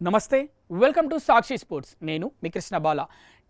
నమస్తే, welcome to Sakshi sports. నేను మీ కృష్ణ బాల.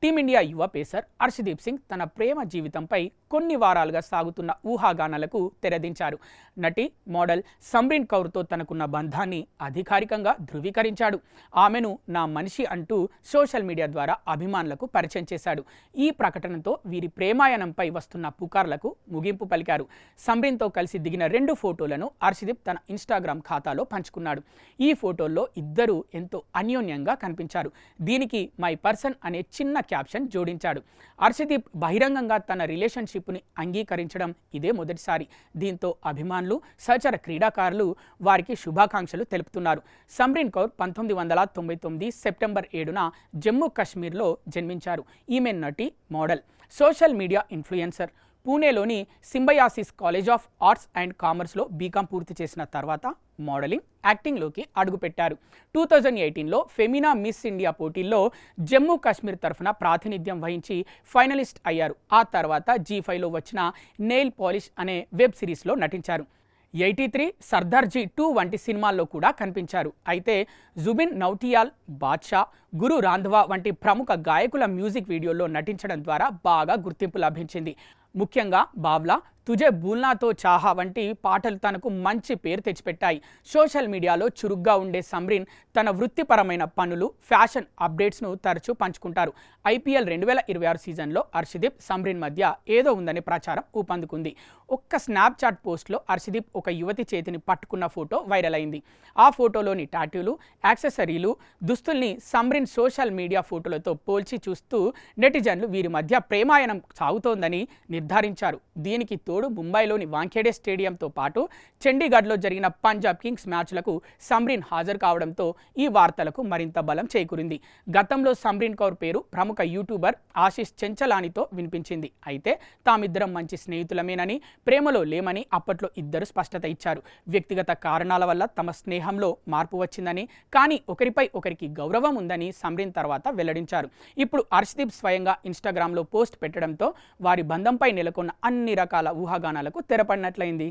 Team India యువ పేసర్ హర్షదీప్ సింగ్ తన ప్రేమ జీవితంపై కొన్ని వారాలుగా సాగుతున్న ఊహాగానాలకు తెరదించారు. నటి, మోడల్ సమ్రీన్ కౌర్తో తనకున్న బంధాన్ని అధికారికంగా ధృవీకరించాడు. ఆమెను నా మనిషి అంటూ సోషల్ మీడియా ద్వారా అభిమానులకు పరిచయం చేశాడు. ఈ ప్రకటనతో వీరి ప్రేమాయణంపై వస్తున్న పుకార్లకు ముగింపు పలికారు. సమ్రీన్తో కలిసి దిగిన 2 ఫోటోలను హర్షదీప్ తన ఇన్స్టాగ్రామ్ ఖాతాలో పంచుకున్నాడు. ఈ ఫోటోల్లో ఇద్దరూ ఎంతో అన్యోన్యంగా కనిపించారు. దీనికి మై పర్సన్ అనే చిన్న క్యాప్షన్ జోడించాడు. హర్షదీప్ బహిరంగంగా తన రిలేషన్షిప్ని అంగీకరించడం ఇదే మొదటిసారి. దీంతో అభిమానులు, సహచర క్రీడాకారులు వారికి శుభాకాంక్షలు తెలుపుతున్నారు. సమ్రీన్ కౌర్ 1999 సెప్టెంబర్ 7న జమ్మూ కాశ్మీర్లో జన్మించారు. ఈమె నటి, మోడల్, సోషల్ మీడియా ఇన్ఫ్లుయెన్సర్. పూణేలోని symbiosis college of arts and కామర్స్లో బీకాం పూర్తి చేసిన తర్వాత మోడలింగ్, యాక్టింగ్లోకి అడుగుపెట్టారు. 2018లో ఫెమినా మిస్ ఇండియా పోటీల్లో జమ్మూ కాశ్మీర్ తరఫున ప్రాతినిధ్యం వహించి ఫైనలిస్ట్ అయ్యారు. ఆ తర్వాత G5లో వచ్చిన నెయిల్ పాలిష్ అనే వెబ్ సిరీస్లో నటించారు. 83, సర్దార్జీ 2 వంటి సినిమాల్లో కూడా కనిపించారు. అయితే జుబిన్ నౌటియాల్, బాద్షా, గురు రాంధవా వంటి ప్రముఖ గాయకుల మ్యూజిక్ వీడియోల్లో నటించడం ద్వారా బాగా గుర్తింపు లభించింది. ముఖ్యంగా బావ్లా, తుజే భూల్నాతో చాహా వంటి పాటలు తనకు మంచి పేరు తెచ్చిపెట్టాయి. సోషల్ మీడియాలో చురుగ్గా ఉండే సమ్రీన్ తన వృత్తిపరమైన పనులు, ఫ్యాషన్ అప్డేట్స్ను తరచూ పంచుకుంటారు. IPL 2026 సీజన్లో హర్షదీప్, సమ్రీన్ మధ్య ఏదో ఉందనే ప్రచారం ఊపందుకుంది. ఒక్క స్నాప్చాట్ పోస్ట్లో హర్షదీప్ ఒక యువతి చేతిని పట్టుకున్న ఫోటో వైరల్ అయింది. ఆ ఫోటోలోని టాటూలు, యాక్సెసరీలు, దుస్తుల్ని సమ్రీన్ సోషల్ మీడియా ఫోటోలతో పోల్చి చూస్తూ నెటిజన్లు వీరి మధ్య ప్రేమాయణం సాగుతోందని నిర్ధారించారు. దీనికి తోడు ముంబైలోని వాంఖేడే స్టేడియంతో పాటు చండీగఢ్లో జరిగిన పంజాబ్ కింగ్స్ మ్యాచ్లకు సమ్రీన్ హాజరు కావడంతో ఈ వార్తలకు మరింత బలం చేకూరింది. గతంలో సమ్రీన్ కౌర్ పేరు ప్రముఖ యూట్యూబర్ ఆశీష్ చెంచలానితో వినిపించింది. అయితే తామిద్దరం మంచి స్నేహితులమేనని, ప్రేమలో లేమని అప్పట్లో ఇద్దరు స్పష్టత ఇచ్చారు. వ్యక్తిగత కారణాల వల్ల తమ స్నేహంలో మార్పు వచ్చిందని, కానీ ఒకరిపై ఒకరికి గౌరవం ఉందని సమ్రీన్ తర్వాత వెల్లడించారు. ఇప్పుడు హర్షదీప్ స్వయంగా ఇన్స్టాగ్రామ్లో పోస్ట్ పెట్టడంతో వారి బంధంపై నెలకొన్న అన్ని రకాల ఊహాగానాలకు తెరపడినట్లయింది.